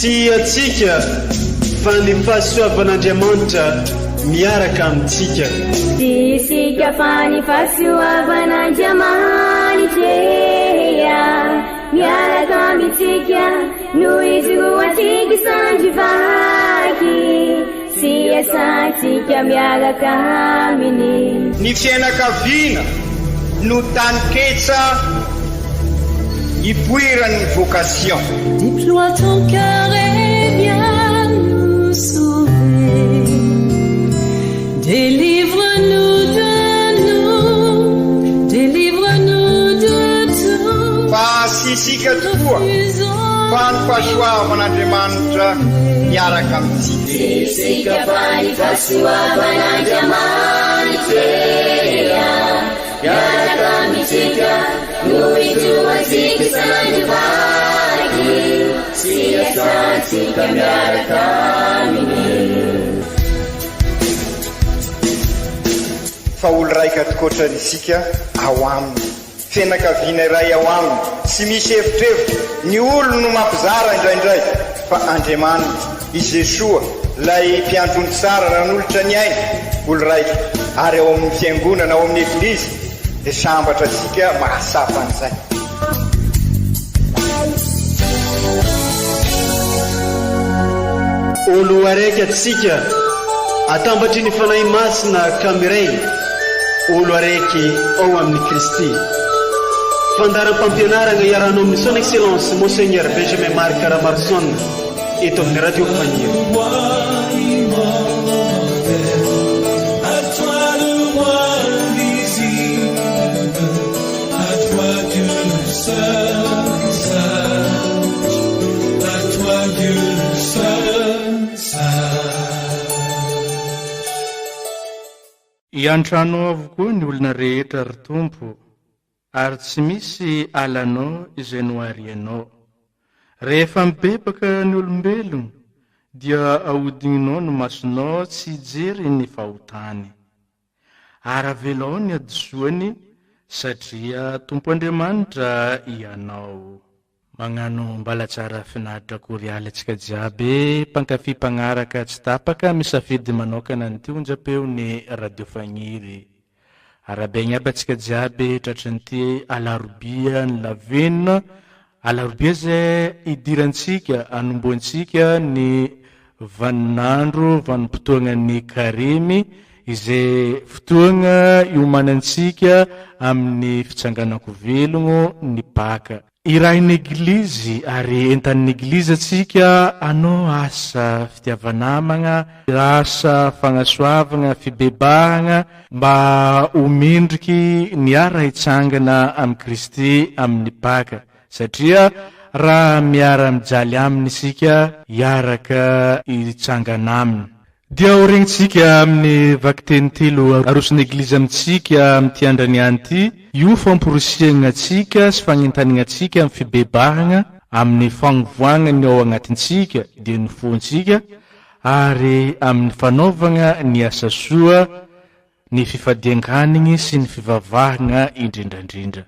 Atsika fa ny fahasoavan'Andriamanitra miaraka amintsika. Isika fa ny fahasoavan'Andriamanitra miaraka amintsika noho izy roatsika sandrivaky sy asantsika miaraka aminy. Ny fianakaviana no taniketsa ipoiran'ny vocation. Déploie ton cœur et viens nous sauver. Délivre-nous de tout. Fa sisika tokoa fa ny fahasoavan'Andriamanitra miaraka amintsika. Sisika fa ny fahasoavan'Andriamanitra miaraka amintsika noho izy roatsika sandrivaky sy asantsika miaraka aminy. Fa olo raika tokoatranisika ao aminy, fianakaviana iray ao aminy, tsy misy evitrevitra. Ny olo no mampizara indraindray, fa Andriamanitra i Jesoa lay mpiandrony tsara ran'olotra ny aina, olo raika. Ary ao amin'ny fiangonana, ao amin'ny eglizy dia sambatra antsika mahasapa an'izay. Olo araiky atsika atambatry ny fanahy masina kamiray, olo araiky ao amin'ny Kristy. Fandaram-pampianarana iarahana amin'ny son excellence Monseigneur Benjamin Marc Caramarson eto amin'ny radio Faniry. Iantrano avokoa ny olona rehetra ry Tompo, ary tsy misy alanao izay noharianao. Rehefa mibebaka ny olombelona dia ahodinginao no masonao tsy hijery ny fahotany. Ary avelao ny hadisoany satria Tompo Andriamanitra ianao. Magnano mbalatsara finaritra korialy antsika jiaby, mpankafy mpagnaraka tsy tapaka misafidy manokana ny onjam-peon'ny radio Faniry. Arabaigny aby antsika jiaby tratran'ity alarobia ny lavenina, alarobia zay idirantsika anomboantsika ny vaninandro vanim-potoagna ny karimy, izay fotoagna iomanantsika amin'ny fitsanganako velogno ny Paka. Irahin'ny eglizy ary entan'ny eglizy atsika anao asa fitiavanamagna, asa fagnasoavagna, fibebahagna mba homendriky ny ara hitsangana amin'ny Kristy amin'ny Paka. Satria raha miara mijaly aminy isika iaraka hitsangana aminy. Dia orenitsika amin'ny vakiteny telo aroson'ny eglizy amintsika amin'ity andraniany ity, io fampirosiagna atsika sy fagnentanagna atsika amin'ny fibebahagna, amin'ny fagnovoagna ny ao agnatintsika dia ny fontsika, ary amin'ny fanaovagna ny asa soa, ny fifadian-kanigny sy ny fivavahagna indrindrandrindra.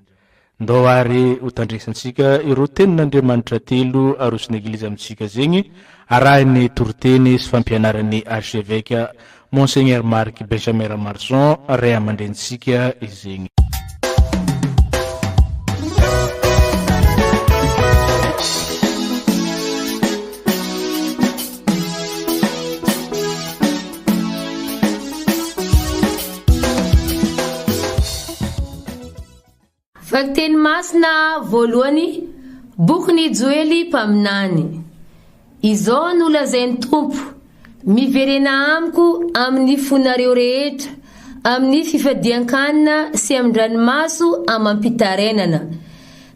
Ndao ary ho tandresantsika ireo tenin'Andriamanitra telo aroson'ny eglizy amintsika zegny, arahiny toroteny sy fampianaran'ny archevêque Monseigneur Marc Benjamin Caramarson ray amandrenitsika izegny. Vakiteny masina voalohany, bokyny Joely mpaminany. Izao no lazain'ny Tompo, miverena amiko amin'ny fonareo rehetra, amin'ny fifadian-kanina sy amin-dranomaso amam-pitarenana.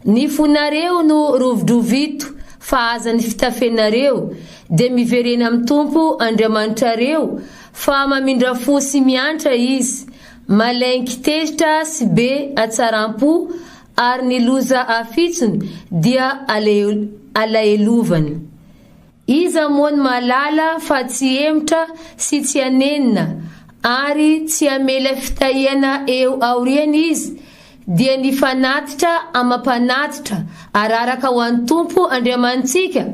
Ny fonareo no rovidrovito fa azan'ny fitafenareo, de miverena amin'ny Tompo Andriamanitrareo fa mamindra fo sy miantra izy, malainky tezitra sy be atsaram-po ary ny loza afitsony dia alaelovany. Iza moa ny malala fa tsy emitra sy tsy anenina, ary tsy amela fitahiana eo aoriana izy, dia ny fanatitra amampanatitra araraka ho an'ny Tompo Andriamantsika.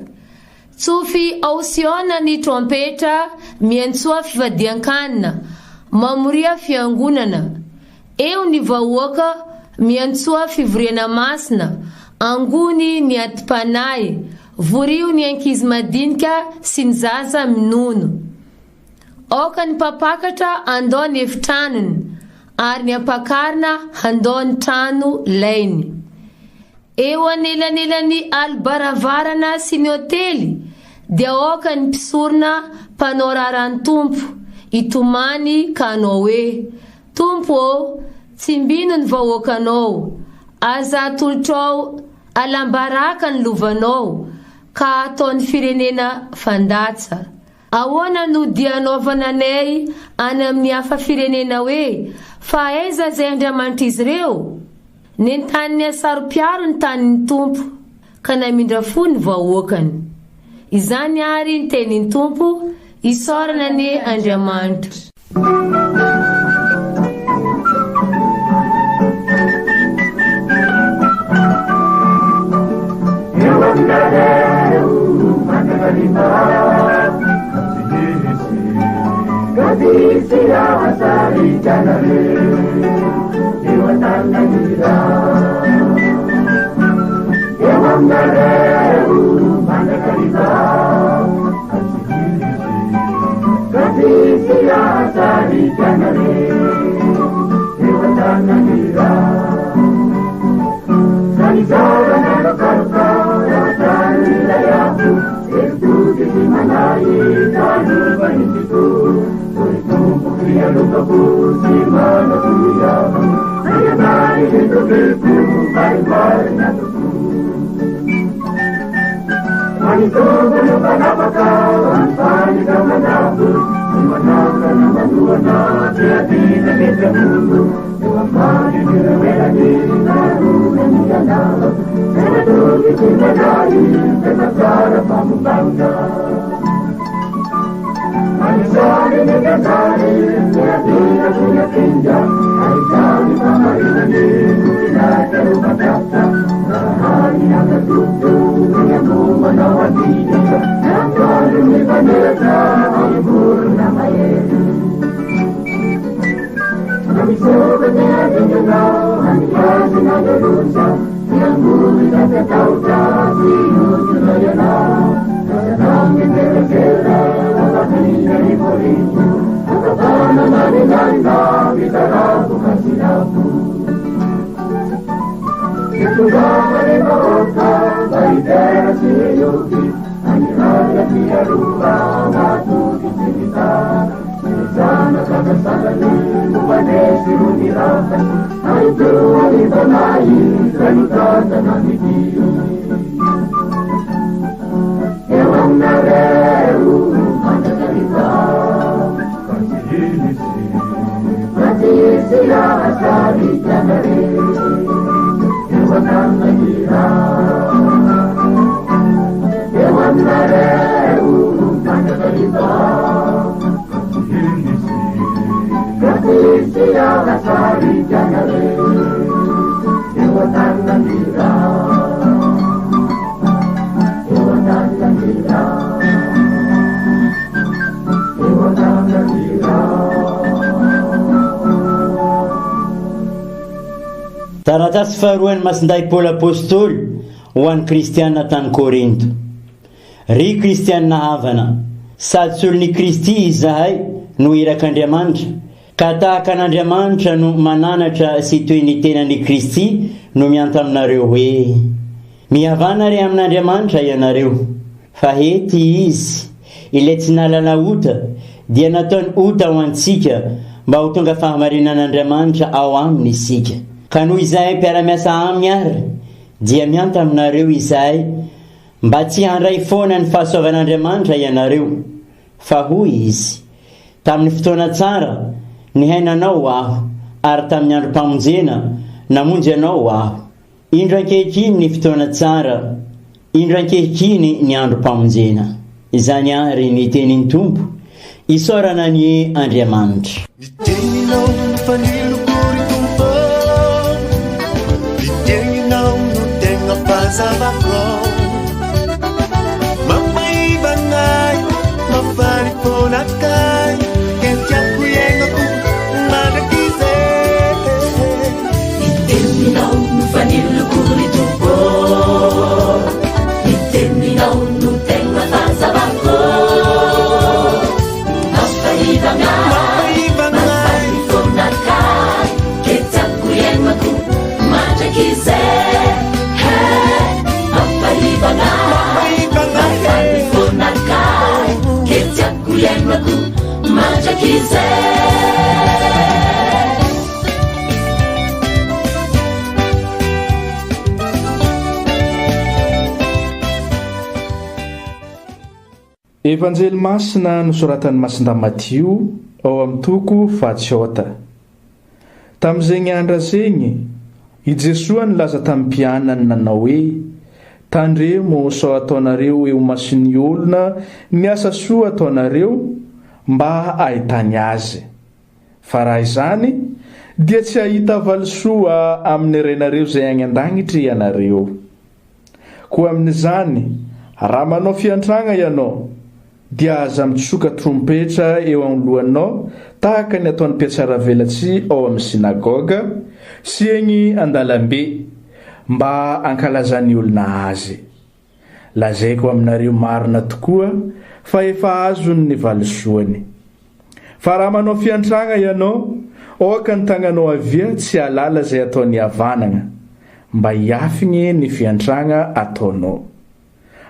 tsofy aosiona ny trompetra miantsoa fivadian-kanina mamoria fiangonana. Eo ny vahoaka miantsoa fivoriana masina, angony ny atipanay, vorio ny ankizy madinika sy ny zaza minono. Oka ny papakatra andao ny efitranony, ary ny ampakarina handao ny trano lainy. Eo anelanelany alibaravarana sy ny hotely dia oka ny mpisorona mpanao raran'ny tompo, itomany ka anao hoe: Tompo, tsimbino ny vahoakanao, aza atolotrao alambaraka ny lovanao ka ataon'ny firenena fandatsa. Ahoana no dia anaovana anay any amin'ny hafa firenena hoe fa aiza zay Andriamanitra izy ireo? Nentaniny asaro-piaro ny tanin'ny tompo ka namindra fo ny vahoakany. Izany ary ny tenin'ny tompo, isaorana ny Andriamanitra. Taratasy faharoan'ny masinday Paoly apôstôly ho an'ny kristianina tany Korinto. Ry kristianina havana, sady tsy olon'i Kristy izahay no irak'Andriamanitra, ka tahaka an'Andriamanitra no mananatra sy toy ny tenan'i Kristy no mianta aminareo hoe: mihavana ry amin'Andriamanitra ianareo, fa hety izy ilay tsy nalala ota dia nataony ota ho antsika mba ho tonga fahamarinan'Andriamanitra ao aminy isika. Ka noho izahay mpiara-miasa aminy ary dia mianta aminareo izahay mba tsy handray foana ny fahasoavan'Andriamanitra ianareo, fa hoy izy: tamin'ny fotoana tsara nihainanao aho, ary tamin'ny andro-pamonjena namonjy anao aho. Indro ankehitriny ny fotoana tsara, indro ankehitriny ny andro-pamonjena. Izany ary ny tenin'ny tompo, isaorana ny Andriamanitra. Mazavagrão, mamãe Evanjely masina nosoratan'ny Masinda Matio ao amin'ny toko 7. Tamin'izay andra zegny, i Jesosy nilaza tamin'ny mpianany nanao hoe: tandremo sao ataonareo eo masiny olona ny asa soa ataonareo mba ahitany azy. Fa raha izany dia tsy ahita valisoa amin'ny renareo zay agny an-danitry ianareo. Koa amin'izany, raha manao fiantragna ianao, dia aza mitsoka trompetra eo anoloanao tahaka ny ataon'ny mpiatsara-velatsy ao amin'ny sinagoga sy eny an-dalambe mba ankalazany olona azy. Lazaiko aminareo marina tokoa fa efa azony ny valisoany. Fa raha manao fiantragna ianao, oka ny tagnanao avia tsy alala zay ataony havanana mba hiafiny ny fiantragna ataonao.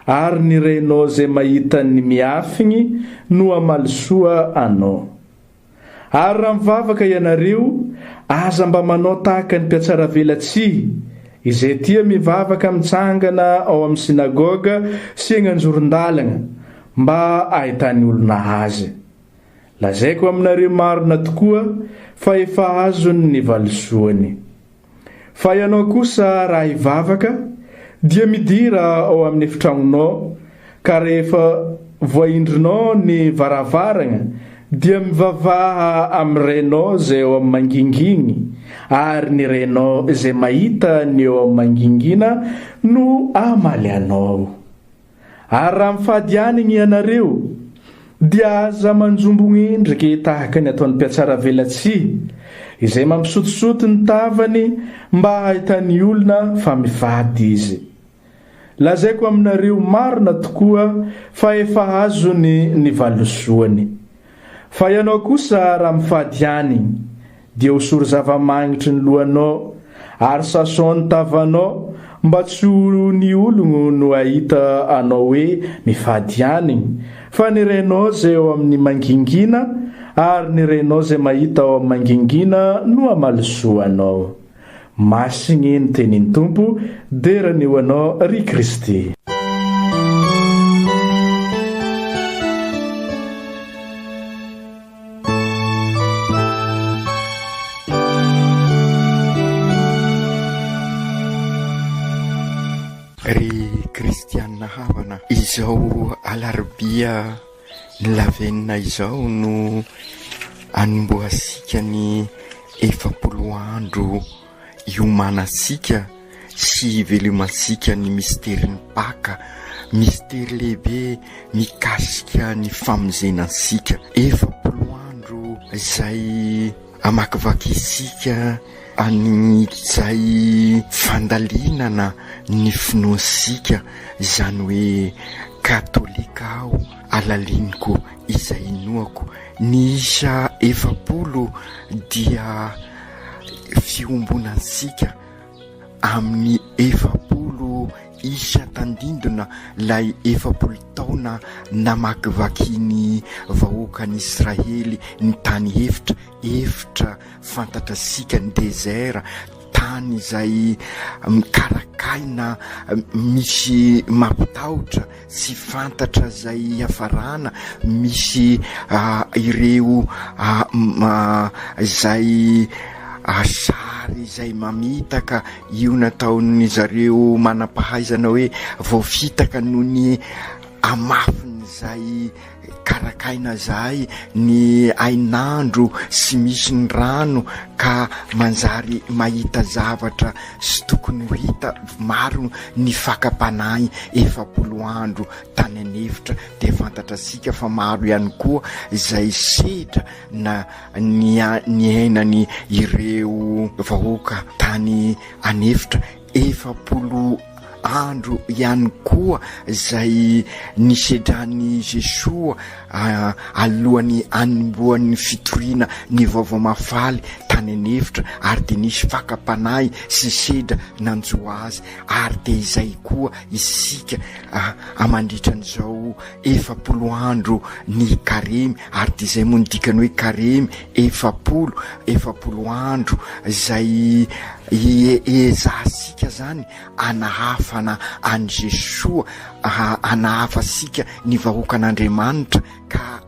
Ary ny renao zay mahita ny miafiny no amalisoa anao. Ary raha mivavaka ianareo, aza mba manao tahaka ny mpiatsara-velatsy izay tia mivavaka mitsangana ao amin'ny sinagoga sy eny anjoron-dalana mba ahitany olona azy. Lazaiko aminareo marina tokoa fa efa azony ny valisoany. Fa ianao kosa raha hivavaka, dia midira ao amin'ny efitragnonao, ka rehefa voaindrinao ny varavarana dia mivavaha amin'ny renao zay eo amin'ny manginginy, ary ny renao zay mahita ny eo amin'ny mangingina no amaly anao. Ary raha mifadianiny ianareo, dia aza manjombogny endriky tahaka ny ataon'ny mpiatsara-velatsy izay mampisotosoto ny tavany mba ahitany olona fa mifady izy. Lazaiko aminareo marina tokoa fa efa azony ny valisoany. Fa ianao kosa raha mifady any, dia hosory zava-magnitry ny lohanao ary sasao ny tavanao mba tsy ho ny ologno no ahita anao hoe mifady any, fa ny renao zay eo amin'ny mangingina ary ny renao zay mahita ao amin'ny mangingina no amalisoa anao. Masigny ny tenin'ny Tompo, derany eo anao ry Kristy. Ry kristianina havana, izao alarobia ny lavenina izao no anomboasika ny 70 andro iomanasika sy velomasika ny misterin'ny Paka, mistery lehibe mikasika ny famonjenasika. 70 andro zay amakivaky an'izay fandalinana ny finoasika, zany hoe katolika aho alaliniko izay inoako. Ny isa 70 dia fiombonasika amin'ny 70 isa tandindona lay 70 taona namakivaky vahoakany Israely ny tany efitra fantatrasika ny dezera, tany izay mikarakaina misy mampitahotra sy fantatra zay hafarana, misy ireo zay sary zay mamitaka io nataony zareo manampahaizana hoe voafitaka noho ny amafiny zay karakaina zay ny ainandro sy misy ny rano ka manjary mahita zavatra sy tokony ho hita maro ny fakapanahy 70 andro tany anefitra. De fantatra sika fa maro ihany koa zay sedra na ny ainany ireo vahoaka tany anefitra. 70 andro ihany koa zay nisedrany Jesosy alohany anomboan'ny fitoriana ny vaovao mafaly tany anefitra, ary de nisy fakapanahy sy sedra nanjoa azy. Ary de izay koa isika amandritran'izao 70 andro ny karemy, ary de izay mondikany hoe karemy 70 andro zay ezasika zany anahafana an Jesoa, anahafasika ny vahoakan'Andriamanitra ka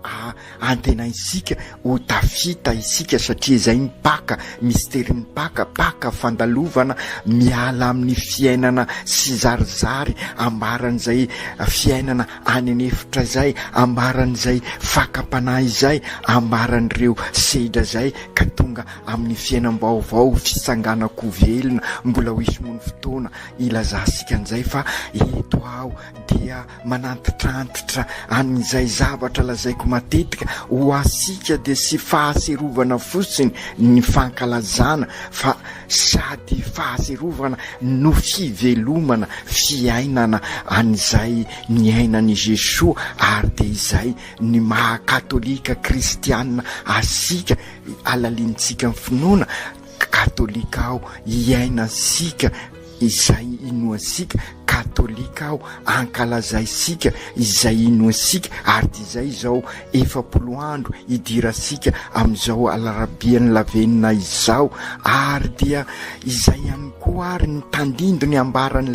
antena isika ho tafita isika satria zay mipaka misteri mipaka fandalovana miala amin'ny fiainana sy zarizary ambaran'izay fiainana any anefitra zay, ambaran'izay fakapanahy zay, ambaran'ireo sedra zay ka tonga amin'ny fiainam-baovao fisanganako velona mbola ho isy mony fotoana ilazasika an'izay fa eto aho dia manantitrantitra amin'izay zavatra lazaiko matetika ho asika dia sy fahaserovana fotsiny ny fankalazana fa sady fahaserovana no fivelomana fiainana an'izay ny ainan'i Jesoa ary dia izay ny mahakatolika kristianina asika alalintsika ny finoana katolika aho iainasika izay inoasika katolika aho ankalazaisika izay inoasika ary dia izay izao 70 andro idirasika amin'izao alarabiany lavenina izao ary dia izay ihany koa ary ny tandindo ny ambarany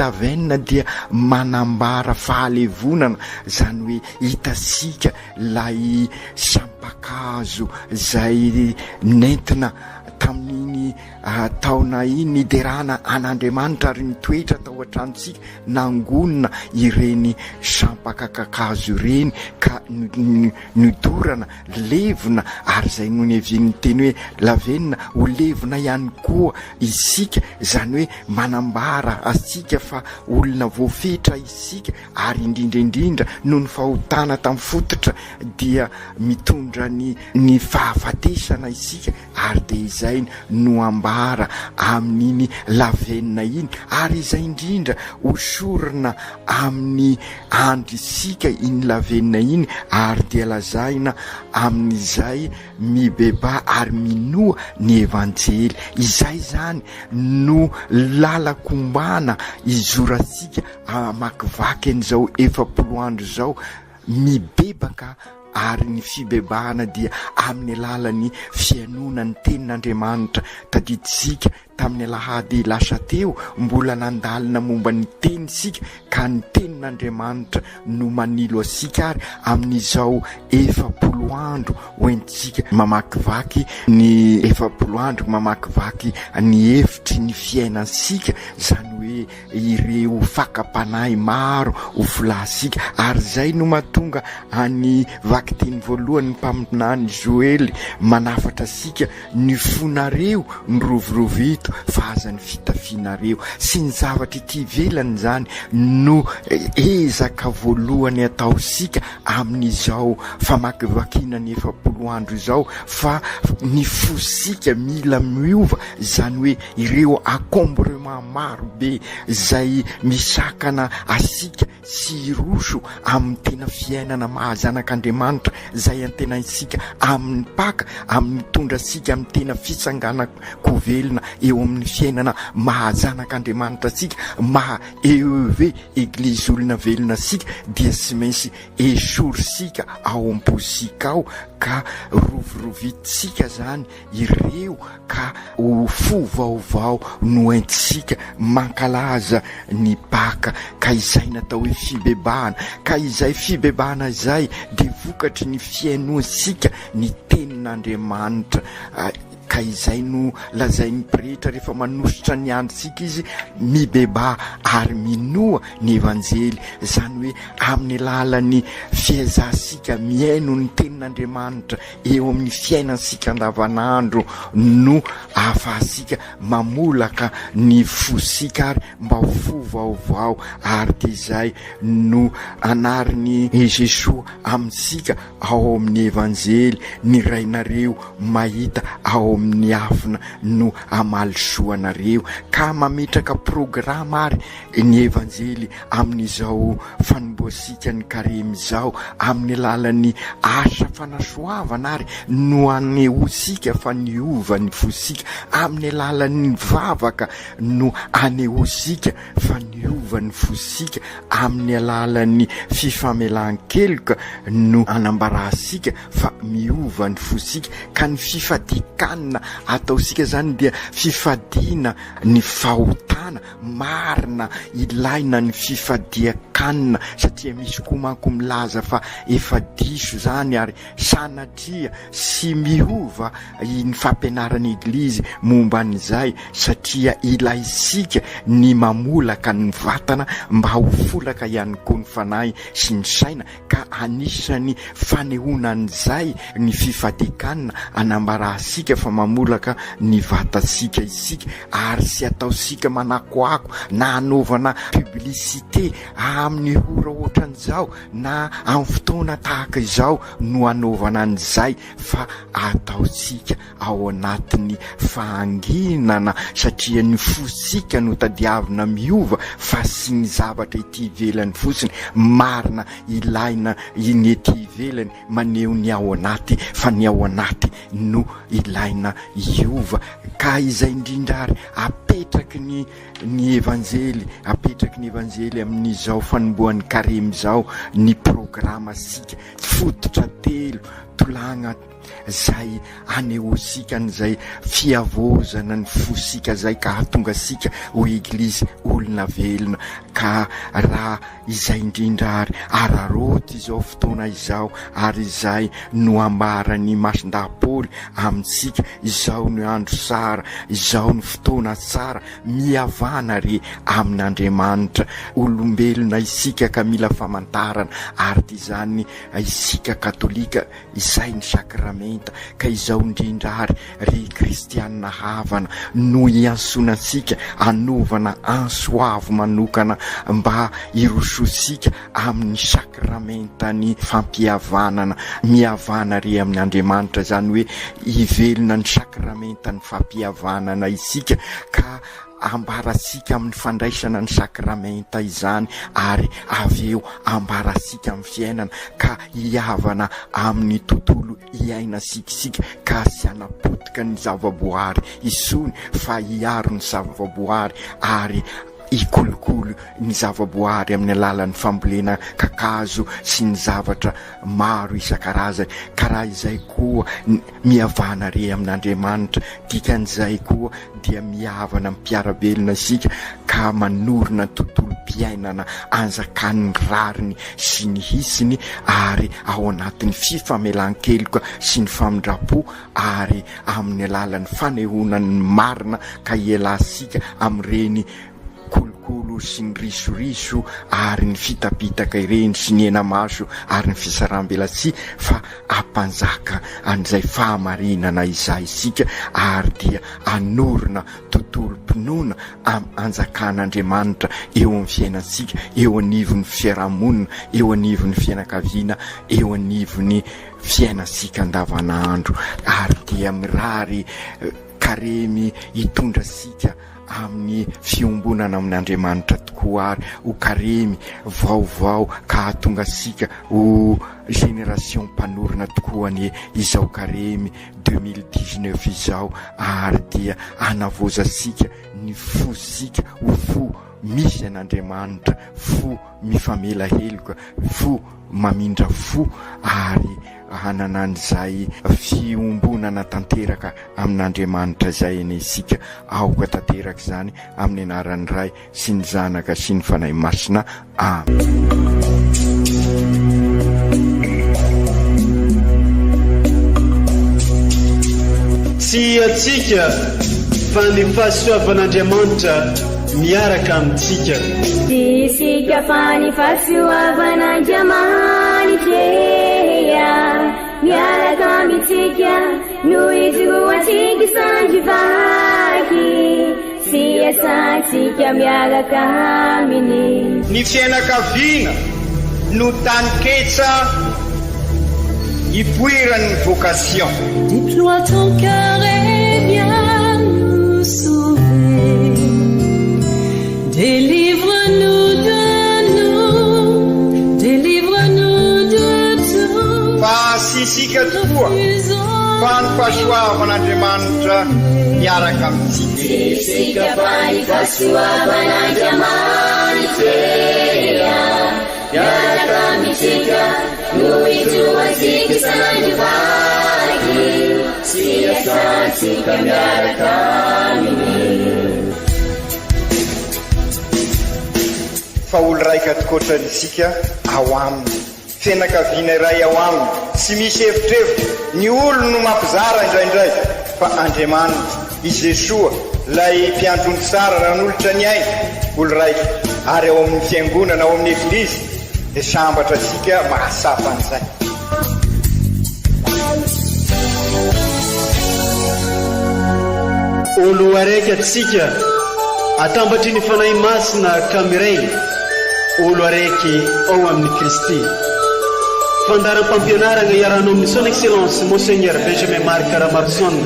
lavenina dia manambara fahalevonana zany hoe hitasika lay sampakazo zay nentina tamin'iny taona iny niderana an'Andriamanitra ary nitoetra tao an-tranontsika nangonina ireny sampakakazo ireny ka nidorana levona ary zay no neviany teny hoe lavenina ho levona ihany koa isika zany hoe manambara asika fa olona voafetra isika ary indrindraindrindra noho ny fahotana tamin'ny fototra dia mitondra ny fahafatesana isika ary dia izay no ambara amin'iny lavenina iny ary izay indrindra hosorona amin'ny andro isika iny lavenina iny ary dia lazaina amin'izay mibeba ary minoa ny evanjely izay zany no lalakombana izorasika amakivaky an'izao 70 andro zao mibebaka ary ny fibebahana dia amin'ny alalan'ny fianonany tenin'Andriamanitra tadiditsika tamin'ny alahady lasa teo mbola nandalina momba ny tenisika ka ny tenin'Andriamanitra no manilo asika ary amin'izao 70 andro hoentsika mamakivaky ny 70 andro mamakivaky ny hefitry ny fiainasika zany hoe ireo fakapanahy maro ho volasika ary zay no mahatonga any vakiteny voalohany mpaminany Joely manafatra asika ny fonareo ny rovirovito fa aza ny fitafianareo sy ny zavatra ity velany zany no ezaka voalohany ataosika amin'izao famakivakiana ny 70 andro izao fa ny fosika mila miova zany hoe ireo accomblement maro be zay misakana asika sy roso amin'ny tena fiainana mahazanak'Andriamanitra zay antena isika amin'ny paka amin'ny tondra asika amin'ny tena fisanganako velona eo amin'ny fiainana mahazanak'Andriamanitra asika eve eglizy olona velona asika dia sy mainsy esorsika ao am-posika ao ka rovirovitsika zany ireo ka ho fo vaovao no entsika mankalaza ny paka ka izay natao hoe fibebahana ka izay fibebahana izay dia vokatry ny fiainoasika ny tenin'Andriamanitra ka izay no lazain'ny pretra rehefa manositra ny androsika izy mibeba ary minoa ny evanjely zany hoe amin'ny alalan'ny fiaizasika miaino ny tenin'Andriamanitra eo amin'ny fiainasika andavanandro no ahafahasika mamolaka ny fosika ary mba ho fo vaovao ary dia izay no anariny Jesoa amintsika ao amin'ny evanjely ny rainareo mahita ao amin'ny afina no amalisoanareo ka mametraka programa ary ny evanjely amin'izao fanomboasika ny karemy izao amin'ny alalan'ny asa fanasoavana ary no anehosika fa niova ny fosika amin'ny alalan'ny vavaka no anehosika fa niova miovan'ny fosika amin'ny alalan'ny fifamelan-keloka no anambarasika fa miovan'ny fosika ka ny fifadikanina ataosika zany dia fifadiana ny fahotana marina ilaina ny fifadiakanina satria misy koa manko milaza fa efa diso zany ary sanatria sy miova ny fampianaran'ny eglizy momba an'izay satria ilaisika ny mamolaka ny vatana mba ho folaka ihany koa ny fanahy sy ny saina ka anisany fanehonan'izay ny fifadikanina anambarasika fa mamolaka ny vatasika isika ary sy ataosika manakoako na anaovana publicité amin'ny hora ohatran'izao na amin'ny fotoana tahaka izao no anaovana an'izay fa ataosika ao anatin'ny fahanginana satria ny fosika no tadiavina miova fa sy ny zavatra ity ivelany fotsiny marina ilaina iny ety ivelany maneho ny ao anaty fa ny ao anaty no ilaina iova ka izay indrindrary apetraky ny evanjely amin'izao fanomboan'ny karemy zao ny programa sika fototra telo tolagna zay anehoasika n'izay fiavozana ny fosika zay ka hatonga sika ho eglizy olona velona ka raha izay indrindrary araroty izao fotoana izao ary izay no ambarany masindapoly amintsika izao no andro sara izao no fotoana tsara miavana re amin'Andriamanitra olombelona isika ka mila famantarana ary ty zany isika katolika izay ny sakramenta ka izao indrindrary ry kristianina havana no iansonansika anovana ansoavo manokana mba irososika amin'ny sakramentany fampiavanana miavana ry amin'Andriamanitra zany hoe ivelona ny sakramentany fampiavanana isika ka ambarasika amin'ny fandraisana ny sakramenta izany ary avy eo ambarasika amin'ny fiainana ka hiavana amin'ny tontolo iaina sikisika ka sy anapotika ny zavaboary isony fa hiaro ny zavaboary ary ikolokolo ny zavaboary amin'ny alalan'ny fambolena kakazo sy ny zavatra maro isan-karazany karaha izay koa miavana re amin'Andriamanitra dikan'izay koa dia miavana mpiarabelona sika ka manorina tontolo mpiainana anjakan'ny rariny sy ny hisiny ary ao anatin'ny fifamelan-keloka sy ny famindrapo ary amin'ny alalan'ny fanehonan'ny marina ka ialasika amin'ireny kolokolo sy ny risoriso ary ny fitapitaka ireny sy ny enamaso ary ny fisaram-belatsia fa ampanjaka an'izay fahamarinana izay isika ary dia anorina tontolo mpinoana anjakan'Andriamanitra eo amin'ny fiainantsika eo anivon'ny fiarahamonina eo anivon'ny fianakaviana eo anivon'ny fiainantsika andavanandro ary dia mirary karemy hitondra sika amin'ny fiombonana amin'Andriamanitra tokoa ary ho karemy vaovao ka hatonga sika ho génération mpanorina tokoa ny izao karemy 2019 izao ary dia anavozasika ny fosika ho fo misy an'Andriamanitra fo mifamela heloka fo mamindra fo ary hanana an'izay fiombonana tanteraka amin'Andriamanitra zay eny isika aoka tanteraka zany amin'ny anaran'ny Ray sy ny Zanaka sy ny Fanahy Masina amen. Tsy atsika fa ny fahasoavan'Andriamanitra miaraka amintsika. Isika fa ny fahasoavan'Andriamanitra miaraka amintsika no izoatsika sandrivaky sy asantsika miaraka aminy. Ny fianakaviana no taniketsa ipoiran'ny vocation. Déploie ton cœur et viens nous sauver. Délivre-nous de nous, délivre-nous de tout. Fa sisika tokoa fa ny fahasoavan'Andriamanitra miaraka amintsika. Sisika fa ny fahasoavan'Andriamanitra miteya miaraka mitsika no itroatsika isanandrivaky sy asatsika miaraka aminy. Fa olo raika tokoatran'isika ao aminy, fianakaviana iray ao aminy, tsy misy hevitrevitra. Ny olo no mampizara indraindray, fa Andriamanitra i Jesoa lay mpiandrony tsara raha n'olotra ny aina, olo raika ary ao amin'ny fiangonana, ao amin'ny eglizy, dia sambatra asika mahasapa an'izay. Olo araiky atsika atambatry ny fanahy masina kamiray, olo araiky ao amin'ny Kristy. Fandaram-pampianarana iarahanao amin'ny son excellence Monseigneur Benjamin Marc Caramarson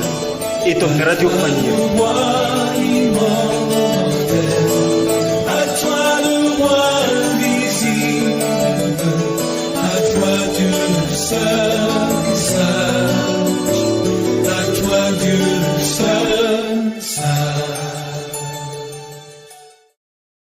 eto amin'ny radio Fania. À toi le roi visible, à toi Dieu seul.